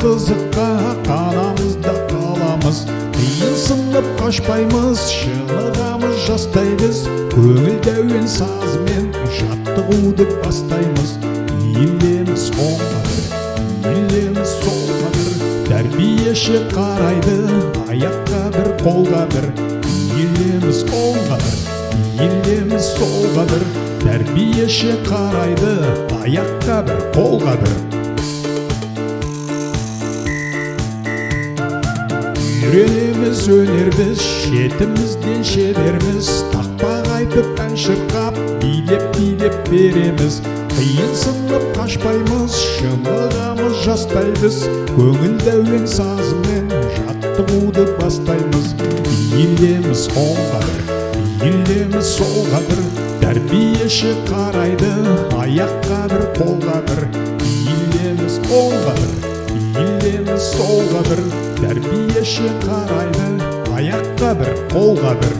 қызыққа қанамыз да қаламыз, қиынсынып қашпаймыз, шынығамыз жастаймыз, көңілді әуен сазымен жаттығуды бастаймыз. Иілеміз оңға бір, иілеміз солға бір, тәрбиеші қарайды аяққа бір, қолға бір. Иілеміз оңға бір, иілеміз солға бір, тәрбиеші қарайды аяққа бір, қолға бір. Үйренеміз өнер біз, шетімізден шеберміз, тақпақ айтып ән шырқап, билеп береміз. Қиынсынып қашпаймыз, шынығамыз жастаймыз, көңілді әуен сазымен жаттығуды бастаймыз. Иілеміз оңға бір, иілеміз солға бір, тәрбиеші қарайды аяққа бір, қолға бір. Иілеміз оңға бір, иілеміз солға бір, тәрбиеші қарайды аяққа бір, қолға бір.